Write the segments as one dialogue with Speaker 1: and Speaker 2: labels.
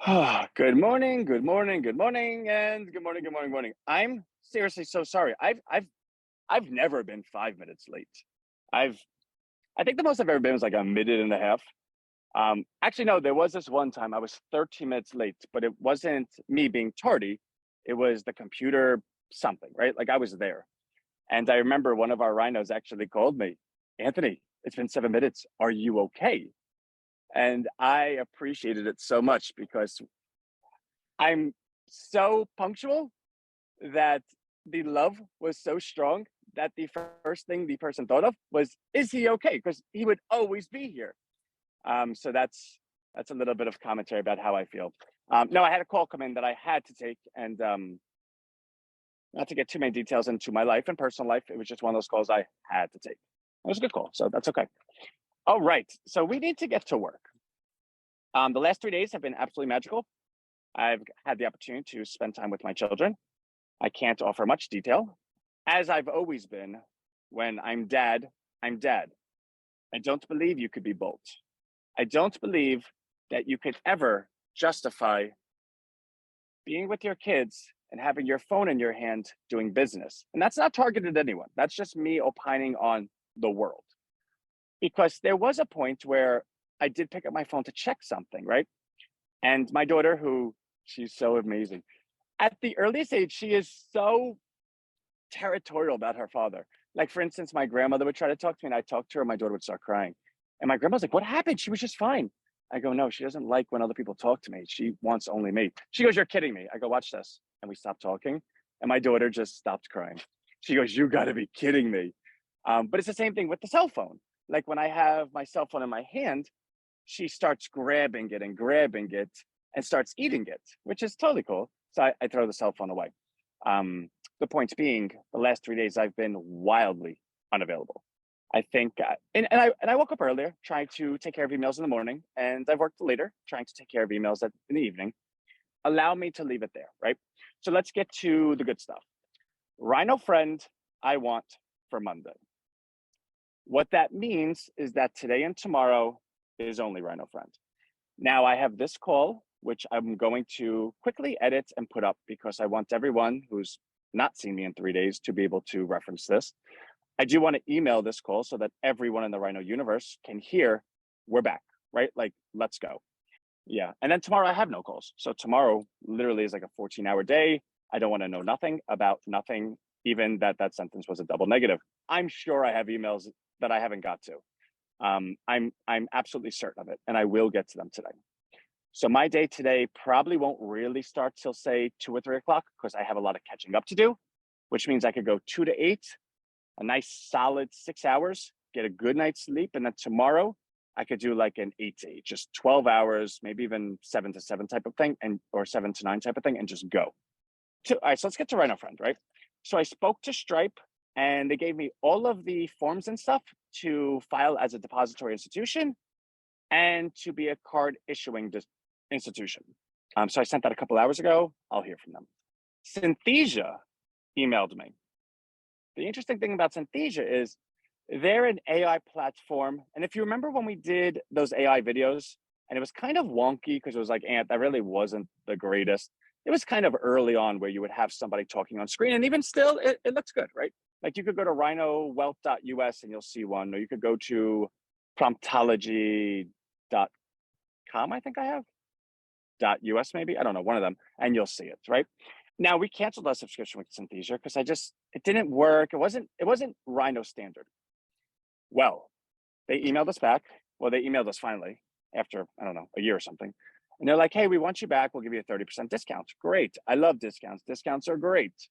Speaker 1: Good morning, good morning, good morning, and good morning, good morning, morning. I'm seriously so sorry. I've never been 5 minutes late. I've I think the most I've ever been was like a minute and a half. Actually, no, there was this one time I was 13 minutes late, but it wasn't me being tardy. It was the computer something, right? Like I was there. And I remember one of our rhinos actually called me, Anthony, it's been 7 minutes. Are you okay? And I appreciated it so much because I'm so punctual that the love was so strong that the first thing the person thought of was, "Is he okay?" Because he would always be here. So that's a little bit of commentary about how I feel. No, I had a call come in that I had to take, and not to get too many details into my life and personal life, it was just one of those calls I had to take. It was a good call, so that's okay. All right, so we need to get to work. The last 3 days have been absolutely magical. I've had the opportunity to spend time with my children. I can't offer much detail. As I've always been, when I'm dad, I'm dad. I don't believe you could be both. I don't believe that you could ever justify being with your kids and having your phone in your hand doing business. And that's not targeted at anyone. That's just me opining on the world. Because there was a point where I did pick up my phone to check something, right? And my daughter, who she's so amazing, at the earliest age, she is so territorial about her father. Like, for instance, my grandmother would try to talk to me and I'd talk to her, my daughter would start crying. And my grandma's like, "What happened? She was just fine." I go, "No, she doesn't like when other people talk to me. She wants only me." She goes, "You're kidding me." I go, "Watch this." And we stopped talking. And my daughter just stopped crying. She goes, "You got to be kidding me." But it's the same thing with the cell phone. Like when I have my cell phone in my hand, she starts grabbing it and starts eating it, which is totally cool. So I throw the cell phone away. The point being, the last 3 days I've been wildly unavailable. I think, and I woke up earlier trying to take care of emails in the morning, and I've worked later trying to take care of emails in the evening. Allow me to leave it there, right? So let's get to the good stuff. Rhino friend, I want for Monday. What that means is that today and tomorrow is only Rhino friend. Now I have this call, which I'm going to quickly edit and put up because I want everyone who's not seen me in 3 days to be able to reference this. I do want to email this call so that everyone in the Rhino universe can hear we're back, right? Like, let's go. Yeah. And then tomorrow I have no calls. So tomorrow literally is like a 14-hour day. I don't want to know nothing about nothing, even that sentence was a double negative. I'm sure I have emails that I haven't got to. I'm absolutely certain of it, and I will get to them today. So my day today probably won't really start till say 2 or 3 o'clock because I have a lot of catching up to do, which means I could go 2 to 8, a nice solid 6 hours, get a good night's sleep, and then tomorrow I could do like an 8 to 8, just 12 hours, maybe even 7 to 7 type of thing, and or 7 to 9 type of thing, and just go. All right, so let's get to Rhino Friend, right? So I spoke to Stripe, and they gave me all of the forms and stuff to file as a depository institution and to be a card issuing institution. So I sent that a couple hours ago. I'll hear from them. Synthesia emailed me. The interesting thing about Synthesia is they're an AI platform. And if you remember when we did those AI videos, and it was kind of wonky because it was like, Ant, that really wasn't the greatest. It was kind of early on where you would have somebody talking on screen. And even still, it looks good, right? Like you could go to rhinowealth.us and you'll see one, or you could go to promptology.com, I think I have, .us maybe, I don't know, one of them, and you'll see it, right? Now we canceled our subscription with Synthesia because it didn't work. It wasn't Rhino standard. Well, they emailed us back. Well, they emailed us finally after, I don't know, a year or something. And they're like, "Hey, we want you back. We'll give you a 30% discount." Great. I love discounts. Discounts are great.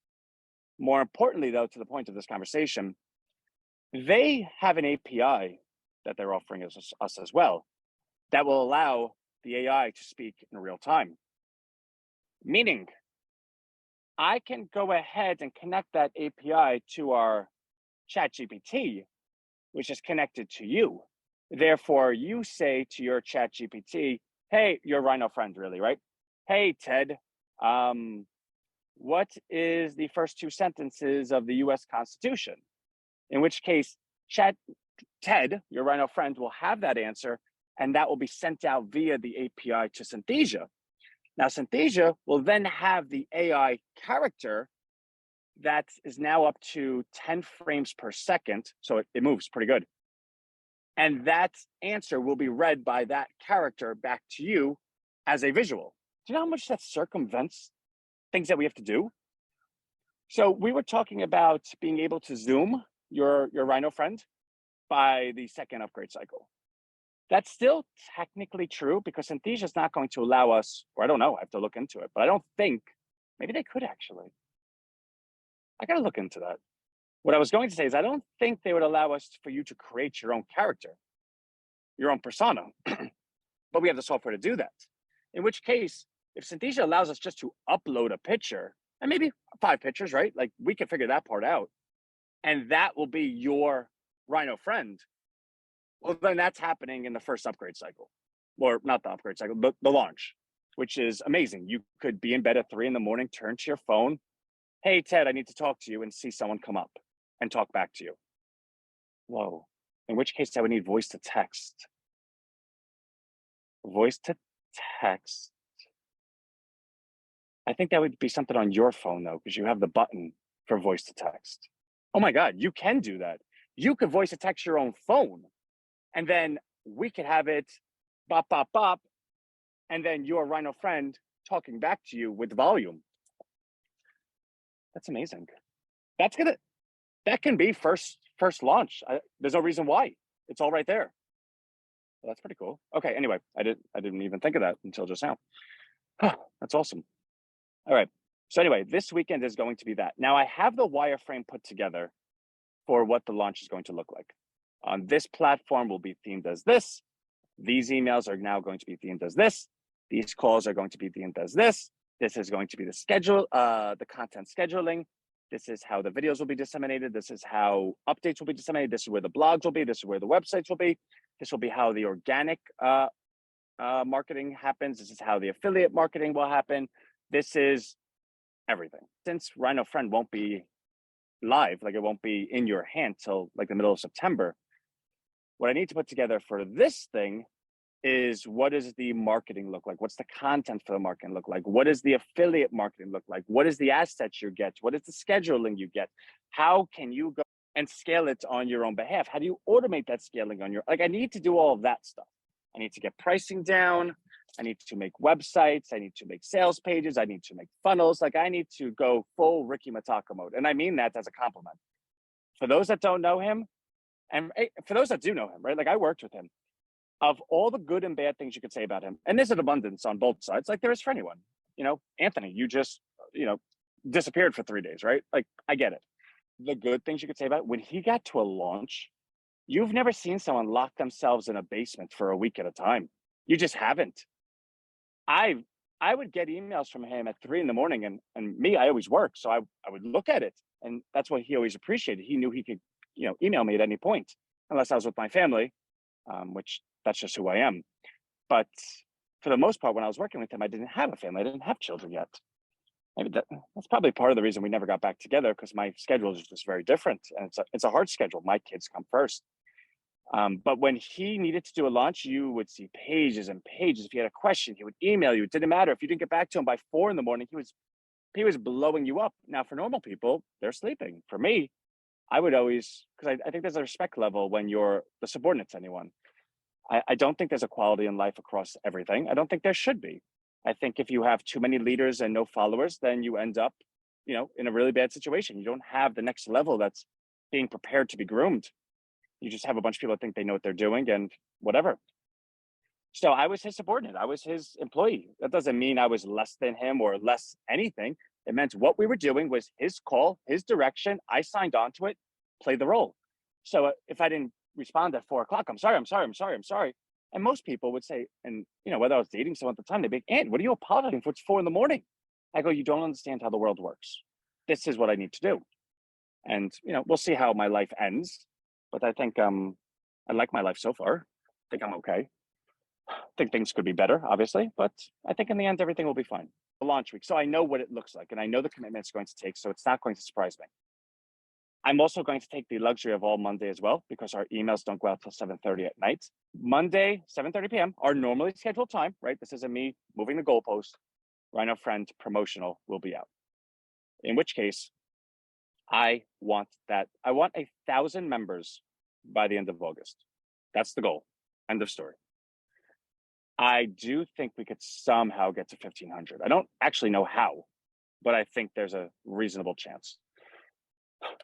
Speaker 1: More importantly, though, to the point of this conversation, they have an API that they're offering us as well that will allow the AI to speak in real time. Meaning, I can go ahead and connect that API to our ChatGPT, which is connected to you. Therefore, you say to your ChatGPT, "Hey, your Rhino friend, really, right? Hey, Ted, what is the first two sentences of the US Constitution?" In which case, Ted, your Rhino friend, will have that answer, and that will be sent out via the API to Synthesia. Now, Synthesia will then have the AI character that is now up to 10 frames per second. So it moves pretty good. And that answer will be read by that character back to you as a visual. Do you know how much that circumvents things that we have to do? So we were talking about being able to Zoom your Rhino friend by the second upgrade cycle. That's still technically true because Synthesia is not going to allow us, or I don't know, I have to look into it, but I don't think, maybe they could actually. I got to look into that. What I was going to say is I don't think they would allow us for you to create your own character, your own persona, but we have the software to do that. In which case, if Synthesia allows us just to upload a picture, and maybe 5 pictures, right? Like we can figure that part out, and that will be your Rhino friend. Well, then that's happening in the first upgrade cycle, or not the upgrade cycle, but the launch, which is amazing. You could be in bed at 3 a.m, turn to your phone. Hey, Ted, I need to talk to you, and see someone come up and talk back to you. Whoa. In which case I would need voice to text. Voice to text. I think that would be something on your phone though, because you have the button for voice to text. Oh my God, you can do that. You could voice to text your own phone, and then we could have it bop, bop, bop, and then your Rhino friend talking back to you with volume. That's amazing. That can be first launch. There's no reason why. It's all right there. Well, that's pretty cool. Okay, anyway, I didn't even think of that until just now. That's awesome. All right. So anyway, this weekend is going to be that. Now I have the wireframe put together for what the launch is going to look like. On this platform will be themed as this. These emails are now going to be themed as this. These calls are going to be themed as this. This is going to be the schedule, the content scheduling. This is how the videos will be disseminated. This is how updates will be disseminated. This is where the blogs will be. This is where the websites will be. This will be how the organic marketing happens. This is how the affiliate marketing will happen. This is everything. Since Rhino Friend won't be live, like it won't be in your hand till like the middle of September, what I need to put together for this thing is, what does the marketing look like? What's the content for the marketing look like? What does the affiliate marketing look like? What is the assets you get? What is the scheduling you get? How can you go and scale it on your own behalf? How do you automate that scaling on your, like I need to do all of that stuff. I need to get pricing down. I need to make websites. I need to make sales pages. I need to make funnels. Like I need to go full Ricky Mataka mode. And I mean that as a compliment. For those that don't know him, and for those that do know him, right? Like I worked with him. Of all the good and bad things you could say about him, and there's an abundance on both sides, like there is for anyone. You know, Anthony, you just, disappeared for 3 days, right? Like I get it. The good things you could say about it, when he got to a launch, you've never seen someone lock themselves in a basement for a week at a time. You just haven't. I would get emails from him at 3 a.m, and me, I always work, so I would look at it, and that's what he always appreciated. He knew he could, email me at any point, unless I was with my family, which that's just who I am. But for the most part, when I was working with him, I didn't have a family. I didn't have children yet. Maybe that's probably part of the reason we never got back together, because my schedule is just very different, and it's a hard schedule. My kids come first. But when he needed to do a launch, you would see pages and pages. If he had a question, he would email you. It didn't matter if you didn't get back to him by 4 a.m. He was blowing you up. Now, for normal people, they're sleeping. For me, I would always, because I think there's a respect level when you're the subordinate to anyone. I don't think there's equality in life across everything. I don't think there should be. I think if you have too many leaders and no followers, then you end up, in a really bad situation. You don't have the next level that's being prepared to be groomed. You just have a bunch of people that think they know what they're doing and whatever. So I was his subordinate. I was his employee. That doesn't mean I was less than him or less anything. It meant what we were doing was his call, his direction. I signed on to it, played the role. So if I didn't respond at 4 o'clock, I'm sorry. And most people would say, and whether I was dating someone at the time, they'd be, Ant, what are you apologizing for? It's 4 a.m. I go, you don't understand how the world works. This is what I need to do. And, we'll see how my life ends. But I think I like my life so far. I think I'm okay. I think things could be better, obviously, but I think in the end, everything will be fine. The launch week. So I know what it looks like, and I know the commitment it's going to take, so it's not going to surprise me. I'm also going to take the luxury of all Monday as well, because our emails don't go out till 7:30 at night. Monday, 7:30 p.m., our normally scheduled time, right? This isn't me moving the goalpost. Rhino Friend promotional will be out. In which case, I want 1,000 members by the end of August. That's the goal. End of story. I do think we could somehow get to 1,500. I don't actually know how, but I think there's a reasonable chance.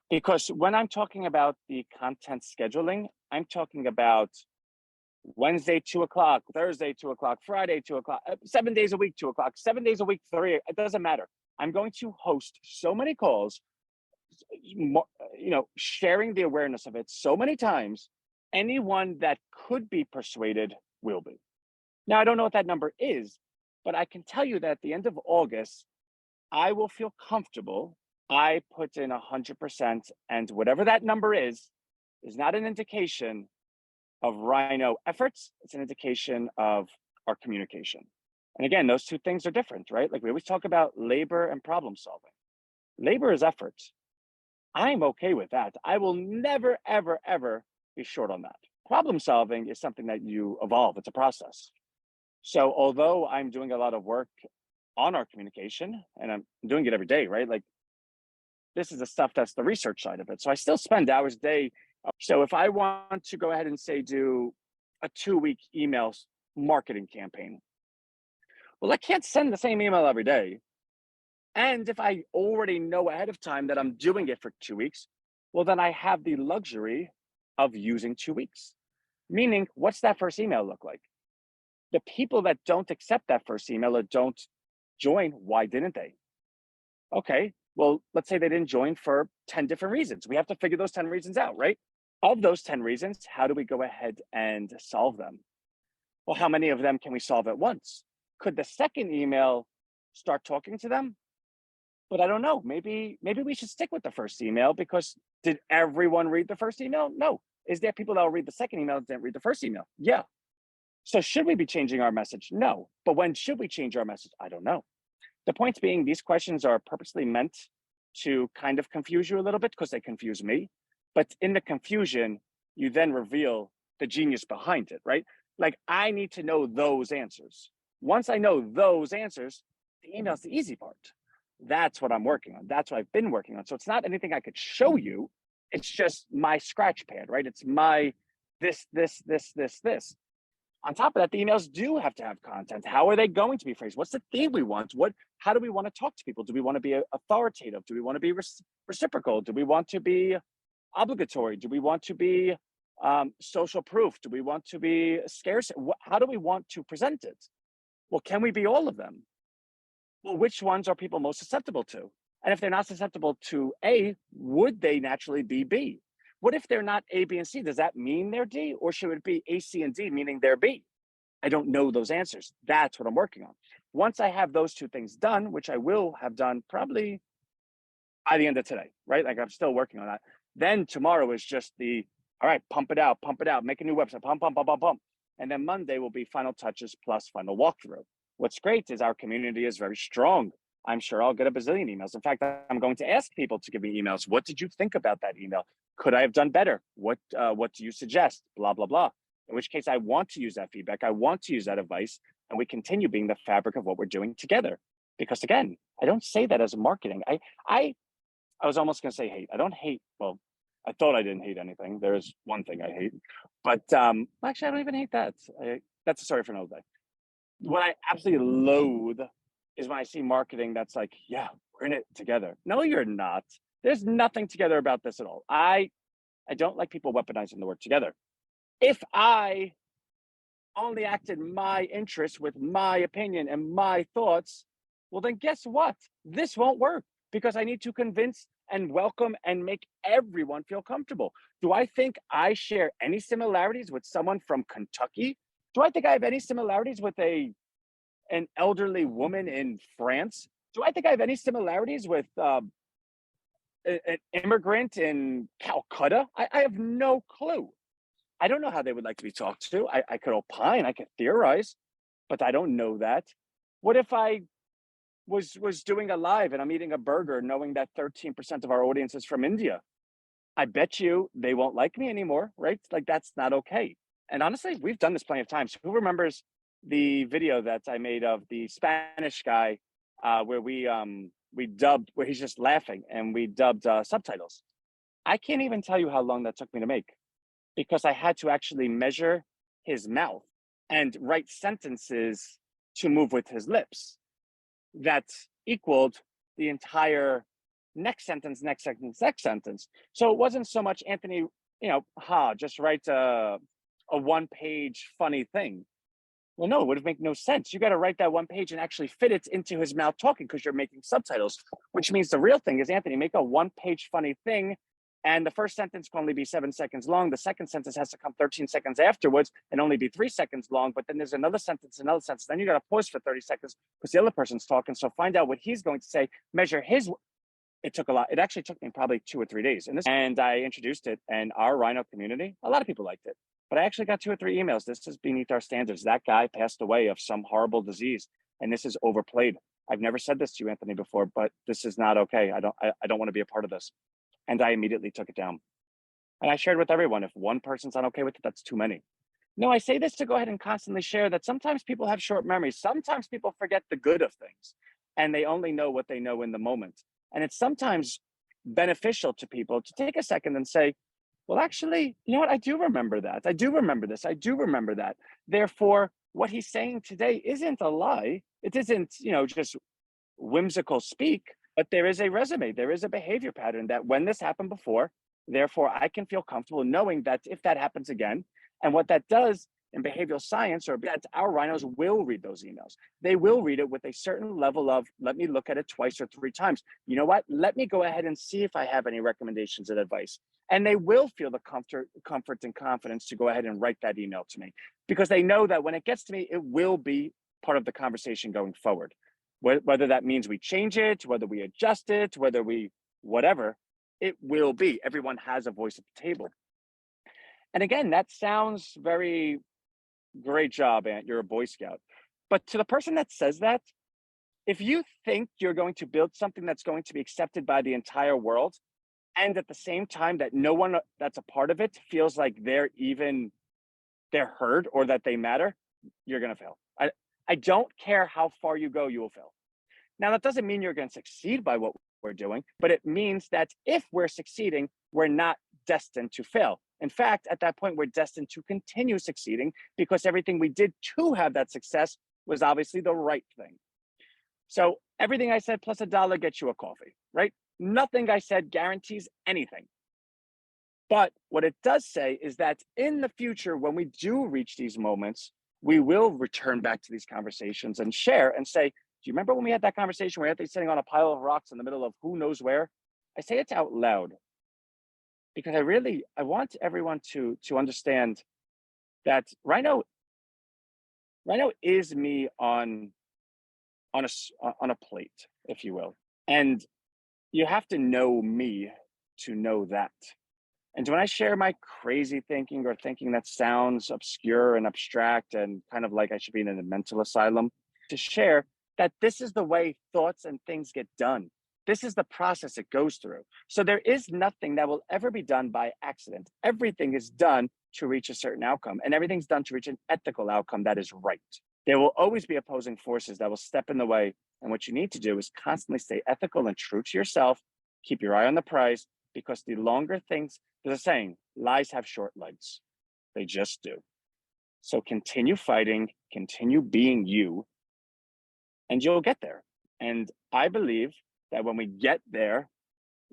Speaker 1: Because when I'm talking about the content scheduling, I'm talking about Wednesday, 2:00, Thursday, 2:00, Friday, 2:00, 7 days a week, 2:00, 7 days a week, 3. It doesn't matter. I'm going to host so many calls, sharing the awareness of it so many times. Anyone that could be persuaded will be. Now, I don't know what that number is, but I can tell you that at the end of August, I will feel comfortable. I put in 100%, and whatever that number is not an indication of Rhino efforts. It's an indication of our communication. And again, those two things are different, right? Like we always talk about labor and problem solving. Labor is effort. I'm okay with that. I will never, ever, ever be short on that. Problem solving is something that you evolve. It's a process. So although I'm doing a lot of work on our communication, and I'm doing it every day, right? Like this is the stuff that's the research side of it. So I still spend hours a day. So if I want to go ahead and say do a 2-week email marketing campaign, well, I can't send the same email every day. And if I already know ahead of time that I'm doing it for 2 weeks, well, then I have the luxury of using 2 weeks. Meaning, what's that first email look like? The people that don't accept that first email or don't join, why didn't they? Okay, well, let's say they didn't join for 10 different reasons. We have to figure those 10 reasons out, right? Of those 10 reasons, how do we go ahead and solve them? Well, how many of them can we solve at once? Could the second email start talking to them? But I don't know. Maybe we should stick with the first email, because did everyone read the first email? No. Is there people that will read the second email that didn't read the first email? Yeah. So should we be changing our message? No. But when should we change our message? I don't know. The point being, these questions are purposely meant to kind of confuse you a little bit, because they confuse me. But in the confusion, you then reveal the genius behind it, right? Like, I need to know those answers. Once I know those answers, the email's the easy part. That's what I'm working on. That's what I've been working on. So it's not anything I could show you. It's just my scratch pad, right? It's my this. On top of that, the emails do have to have content. How are they going to be phrased? What's the theme we want? How do we want to talk to people? Do we want to be authoritative? Do we want to be reciprocal? Do we want to be obligatory? Do we want to be social proof? Do we want to be scarce? How do we want to present it? Well, can we be all of them? Well, which ones are people most susceptible to? And if they're not susceptible to A, would they naturally be B? What if they're not A, B, and C? Does that mean they're D? Or should it be A, C, and D, meaning they're B? I don't know those answers. That's what I'm working on. Once I have those two things done, which I will have done probably by the end of today, right? Like, I'm still working on that. Then tomorrow is just all right, pump it out, make a new website, pump. And then Monday will be final touches plus final walkthrough. What's great is our community is very strong. I'm sure I'll get a bazillion emails. In fact, I'm going to ask people to give me emails. What did you think about that email? Could I have done better? What do you suggest? Blah, blah, blah. In which case, I want to use that feedback. I want to use that advice. And we continue being the fabric of what we're doing together. Because again, I don't say that as marketing. I was almost going to say hate. I don't hate. Well, I thought I didn't hate anything. There is one thing I hate. But actually, I don't even hate that. That's a story for another day. What I absolutely loathe is when I see marketing that's like, yeah, we're in it together. No, you're not. There's nothing together about this at all. I don't like people weaponizing the word together. If I only acted my interest with my opinion and my thoughts, well, then guess what? This won't work, because I need to convince and welcome and make everyone feel comfortable. Do I think I share any similarities with someone from Kentucky? Do I think I have any similarities with an elderly woman in France? Do I think I have any similarities with an immigrant in Calcutta? I have no clue. I don't know how they would like to be talked to. I could opine, I could theorize, but I don't know that. What if I was doing a live and I'm eating a burger knowing that 13% of our audience is from India? I bet you they won't like me anymore, right? Like, that's not okay. And honestly, we've done this plenty of times. Who remembers the video that I made of the Spanish guy where we dubbed, where he's just laughing and we dubbed subtitles. I can't even tell you how long that took me to make because I had to actually measure his mouth and write sentences to move with his lips that equaled the entire next sentence, next sentence, next sentence. So it wasn't so much Anthony, just write a one-page funny thing. Well, no, it would have made no sense. You got to write that one page and actually fit it into his mouth talking because you're making subtitles, which means the real thing is, Anthony, make a one-page funny thing. And the first sentence can only be 7 seconds long. The second sentence has to come 13 seconds afterwards and only be 3 seconds long. But then there's another sentence. Then you got to pause for 30 seconds because the other person's talking. So find out what he's going to say, measure his. It took a lot. It actually took me probably 2 or 3 days. And I introduced it, and our Rhino community, a lot of people liked it. But I actually got 2 or 3 emails. This is beneath our standards. That guy passed away of some horrible disease, and this is overplayed. I've never said this to you, Anthony, before, but this is not okay. I don't want to be a part of this. And I immediately took it down. And I shared with everyone, if one person's not okay with it, that's too many. No, I say this to go ahead and constantly share that sometimes people have short memories. Sometimes people forget the good of things, and they only know what they know in the moment. And it's sometimes beneficial to people to take a second and say, well, actually, you know what? I do remember that. I do remember this. I do remember that. Therefore, what he's saying today isn't a lie. It isn't, just whimsical speak, but there is a resume. There is a behavior pattern that when this happened before, therefore, I can feel comfortable knowing that if that happens again, and what that does in behavioral science, or that our rhinos will read those emails. They will read it with a certain level of, let me look at it 2 or 3 times. You know what? Let me go ahead and see if I have any recommendations and advice. And they will feel the comfort and confidence to go ahead and write that email to me because they know that when it gets to me, it will be part of the conversation going forward. Whether that means we change it, whether we adjust it, whether we, whatever, it will be. Everyone has a voice at the table. And again, that sounds very great job, Ant. You're a Boy Scout. But to the person that says that, if you think you're going to build something that's going to be accepted by the entire world, and at the same time that no one that's a part of it feels like they're heard or that they matter, you're going to fail. I don't care how far you go, you will fail. Now, that doesn't mean you're going to succeed by what we're doing, but it means that if we're succeeding, we're not destined to fail. In fact, at that point, we're destined to continue succeeding because everything we did to have that success was obviously the right thing. So everything I said plus $1 gets you a coffee, right? Nothing I said guarantees anything. But what it does say is that in the future, when we do reach these moments, we will return back to these conversations and share and say, do you remember when we had that conversation where Anthony sitting on a pile of rocks in the middle of who knows where? I say it out loud because I want everyone to understand that Rhino is me on a plate, if you will. And you have to know me to know that. And when I share my crazy thinking or thinking that sounds obscure and abstract and kind of like I should be in a mental asylum, to share that this is the way thoughts and things get done. This is the process it goes through. So there is nothing that will ever be done by accident. Everything is done to reach a certain outcome, and everything's done to reach an ethical outcome that is right. There will always be opposing forces that will step in the way. And what you need to do is constantly stay ethical and true to yourself. Keep your eye on the prize, because the longer things, there's a saying, lies have short legs. They just do. So continue fighting, continue being you, and you'll get there. And I believe that when we get there,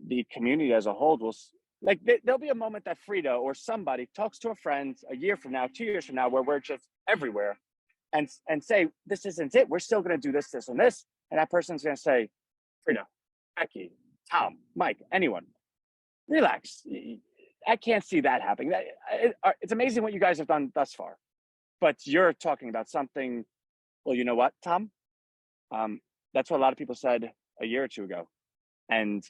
Speaker 1: the community as a whole will, like, there'll be a moment that Frida or somebody talks to a friend a year from now, 2 years from now, where we're just everywhere and say, this isn't it. We're still going to do this, this, and this. And that person's going to say, Frida, Becky, Tom, Mike, anyone, relax. I can't see that happening. It's amazing what you guys have done thus far. But you're talking about something, well, you know what, Tom? That's what a lot of people said a year or 2 ago. And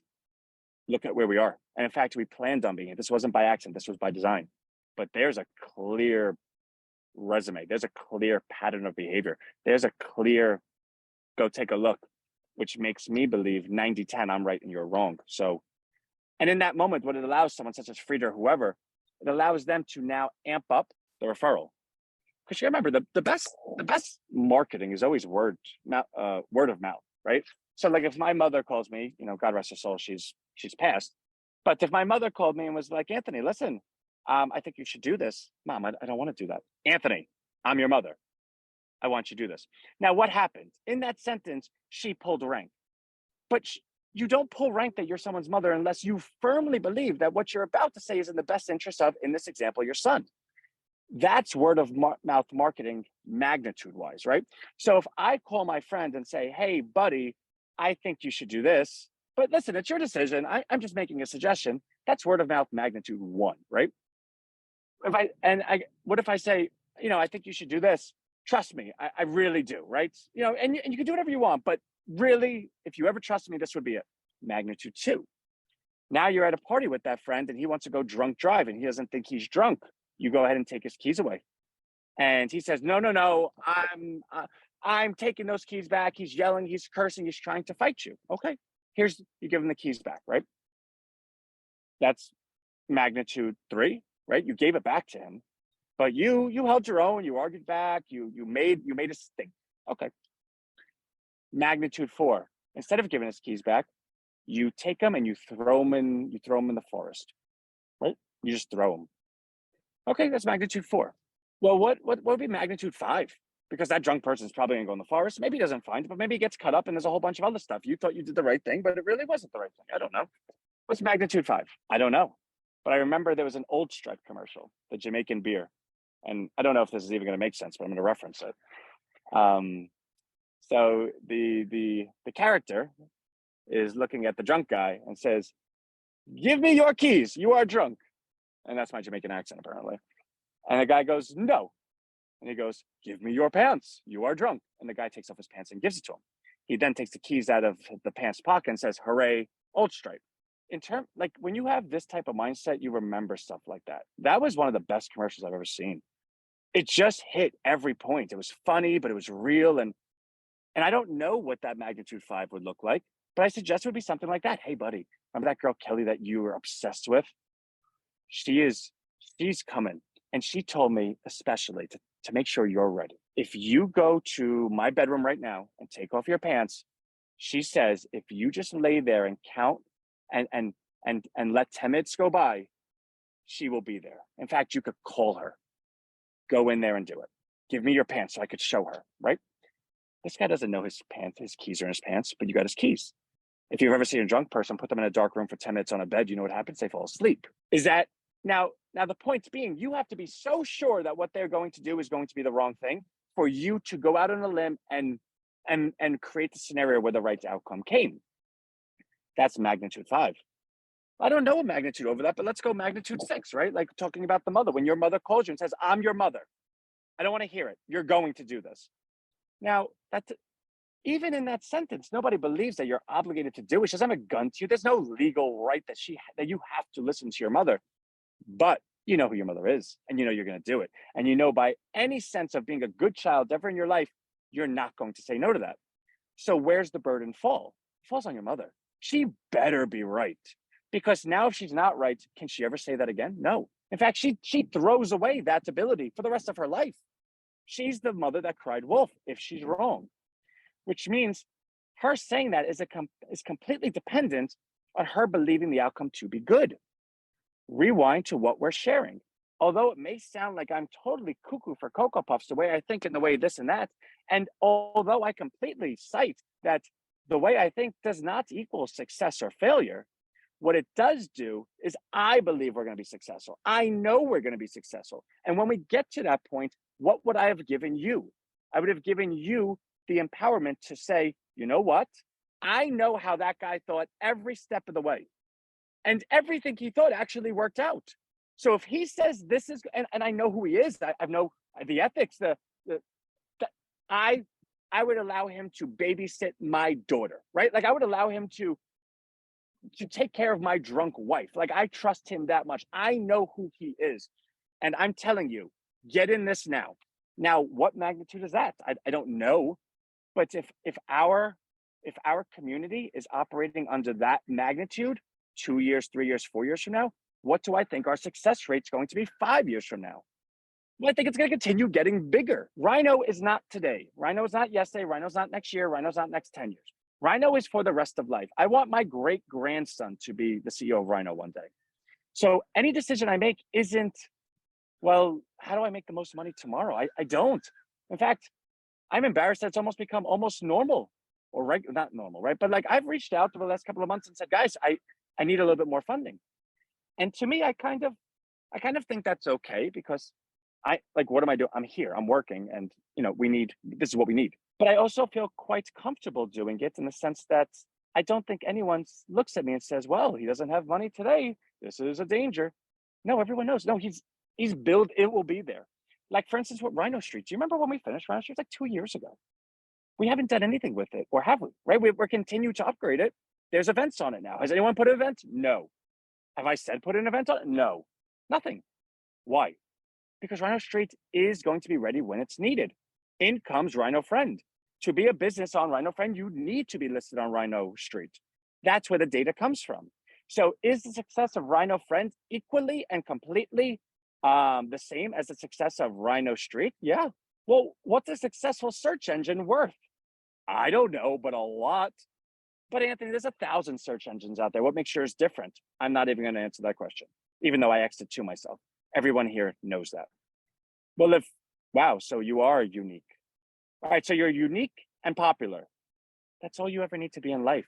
Speaker 1: look at where we are. And in fact, we planned on being it. This wasn't by accident. This was by design. But there's a clear resume. There's a clear pattern of behavior. There's a clear, go take a look, which makes me believe 90-10, I'm right and you're wrong. So, and in that moment, what it allows someone such as Frida or whoever, it allows them to now amp up the referral. Because you remember, the best marketing is always word of mouth, right? So like if my mother calls me, God rest her soul, she's passed. But if my mother called me and was like, Anthony, listen, I think you should do this. Mom, I don't want to do that. Anthony, I'm your mother. I want you to do this. Now, what happened? In that sentence, she pulled rank. But you don't pull rank that you're someone's mother unless you firmly believe that what you're about to say is in the best interest of, in this example, your son. That's word of mouth marketing magnitude wise, right? So if I call my friend and say, hey, buddy, I think you should do this, but listen, it's your decision. I'm just making a suggestion. That's word of mouth magnitude one, right? What if I say, I think you should do this? Trust me, I really do, right? And you can do whatever you want, but really, if you ever trust me, this would be it. Magnitude two. Now you're at a party with that friend and he wants to go drunk drive and he doesn't think he's drunk. You go ahead and take his keys away. And he says, no, I'm taking those keys back. He's yelling, he's cursing, he's trying to fight you. Okay, you give him the keys back, right? That's magnitude three, right? You gave it back to him, but you held your own, you argued back, you made a stink. Okay. Magnitude four, instead of giving his keys back, you take them and you throw them in the forest, right? You just throw them. Okay, that's magnitude four. Well, what would be magnitude five? Because that drunk person is probably gonna go in the forest. Maybe he doesn't find it, but maybe he gets cut up and there's a whole bunch of other stuff. You thought you did the right thing, but it really wasn't the right thing. I don't know. What's magnitude five? I don't know. But I remember there was an Old Stripe commercial, the Jamaican beer. And I don't know if this is even gonna make sense, but I'm gonna reference it. So the character is looking at the drunk guy and says, give me your keys, you are drunk. And that's my Jamaican accent, apparently. And the guy goes, no. And he goes, give me your pants, you are drunk. And the guy takes off his pants and gives it to him. He then takes the keys out of the pants pocket and says, hooray, Old Stripe. Like when you have this type of mindset, you remember stuff like that. That was one of the best commercials I've ever seen. It just hit every point. It was funny, but it was real. And I don't know what that magnitude five would look like, but I suggest it would be something like that. Hey, buddy, remember that girl, Kelly, that you were obsessed with? She's coming. And she told me especially to make sure you're ready. If you go to my bedroom right now and take off your pants, she says, if you just lay there and count and let 10 minutes go by, she will be there. In fact, you could call her, go in there and do it. Give me your pants so I could show her, right? This guy doesn't know his keys are in his pants, but you got his keys. If you've ever seen a drunk person, put them in a dark room for 10 minutes on a bed, you know what happens? They fall asleep. Is that now the point being, you have to be so sure that what they're going to do is going to be the wrong thing for you to go out on a limb and create the scenario where the right outcome came. That's magnitude five. I don't know a magnitude over that, but let's go magnitude six, right? Like talking about the mother. When your mother calls you and says, I'm your mother, I don't want to hear it. You're going to do this. Now, that's even in that sentence, nobody believes that you're obligated to do it. She doesn't have a gun to you. There's no legal right that you have to listen to your mother. But you know who your mother is, and you know you're going to do it. And you know by any sense of being a good child ever in your life, you're not going to say no to that. So where's the burden fall? It falls on your mother. She better be right. Because now if she's not right, can she ever say that again? No. In fact, she throws away that ability for the rest of her life. She's the mother that cried wolf if she's wrong, which means her saying that is completely dependent on her believing the outcome to be good. Rewind to what we're sharing. Although it may sound like I'm totally cuckoo for Cocoa Puffs, the way I think and the way this and that, and although I completely cite that the way I think does not equal success or failure, what it does do is I believe we're going to be successful. I know we're going to be successful. And when we get to that point, what would I have given you? I would have given you the empowerment to say, you know what? I know how that guy thought every step of the way. And everything he thought actually worked out. So if he says this is, and I know who he is, I know the ethics, I would allow him to babysit my daughter, right? Like I would allow him to take care of my drunk wife. Like I trust him that much. I know who he is. And I'm telling you, get in this now. Now, what magnitude is that? I don't know. But if our community is operating under that magnitude, 2 years, 3 years, 4 years from now, what do I think our success rate is going to be 5 years from now? Well, I think it's going to continue getting bigger. Rhino is not today. Rhino is not yesterday. Rhino's not next year. Rhino's not next 10 years. Rhino is for the rest of life. I want my great grandson to be the CEO of Rhino one day. So any decision I make isn't, well, how do I make the most money tomorrow? I don't. In fact, I'm embarrassed that it's almost become almost normal or not normal, right? But like I've reached out for the last couple of months and said, guys, I need a little bit more funding. And to me, I kind of think that's okay because I like what am I doing? I'm here, I'm working, and we need this is what we need. But I also feel quite comfortable doing it in the sense that I don't think anyone looks at me and says, well, he doesn't have money today. This is a danger. No, everyone knows. No, he's built, it will be there. Like for instance, with Rhino Street. Do you remember when we finished Rhino Street? It's like 2 years ago. We haven't done anything with it, or have we? Right? We're continuing to upgrade it. There's events on it now. Has anyone put an event? No. Have I said put an event on it? No. Nothing. Why? Because Rhino Street is going to be ready when it's needed. In comes Rhino Friend. To be a business on Rhino Friend, you need to be listed on Rhino Street. That's where the data comes from. So is the success of Rhino Friend equally and completely the same as the success of Rhino Street? Yeah. Well, what's a successful search engine worth? I don't know, but a lot. But Anthony, there's 1,000 search engines out there. What makes yours different? I'm not even going to answer that question, even though I asked it to myself. Everyone here knows that. Well, wow, so you are unique. All right, so you're unique and popular. That's all you ever need to be in life.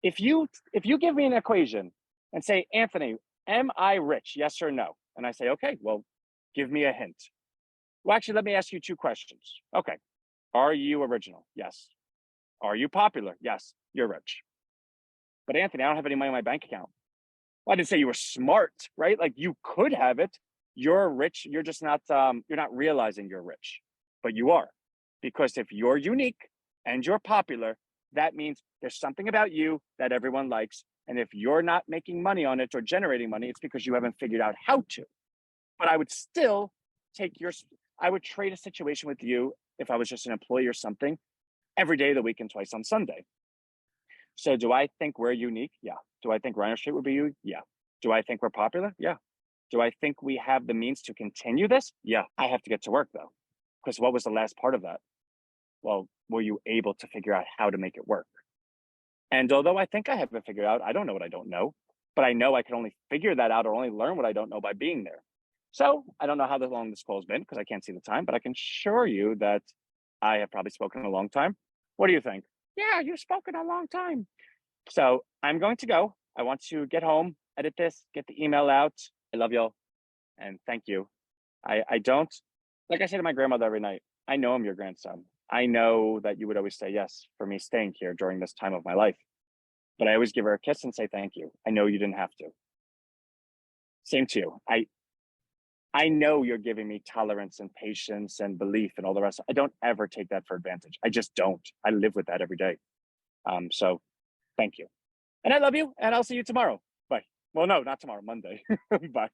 Speaker 1: If you give me an equation and say, Anthony, am I rich? Yes or no? And I say, okay, well, give me a hint. Well, actually, let me ask you two questions. Okay. Are you original? Yes. Are you popular? Yes. You're rich. But Anthony, I don't have any money in my bank account. Well, I didn't say you were smart, right? Like you could have it. You're rich. You're just not. You're not realizing you're rich, but you are, because if you're unique and you're popular, that means there's something about you that everyone likes. And if you're not making money on it or generating money, it's because you haven't figured out how to. But I would still take your. I would trade a situation with you if I was just an employee or something every day of the week and twice on Sunday. So do I think we're unique? Yeah. Do I think Rhino Street would be you? Yeah. Do I think we're popular? Yeah. Do I think we have the means to continue this? Yeah. I have to get to work though. Because what was the last part of that? Well, were you able to figure out how to make it work? And although I think I have it figured out, I don't know what I don't know, but I know I can only figure that out or only learn what I don't know by being there. So I don't know how long this call has been because I can't see the time, but I can assure you that I have probably spoken a long time. What do you think? Yeah, you've spoken a long time. So I'm going to go. I want to get home, edit this, get the email out. I love y'all and thank you. I don't, like I say to my grandmother every night, I know I'm your grandson. I know that you would always say yes for me staying here during this time of my life. But I always give her a kiss and say thank you. I know you didn't have to. Same to you. I know you're giving me tolerance and patience and belief and all the rest. I don't ever take that for advantage. I just don't. I live with that every day. So thank you. And I love you, and I'll see you tomorrow. Bye. Well, no, not tomorrow, Monday. Bye.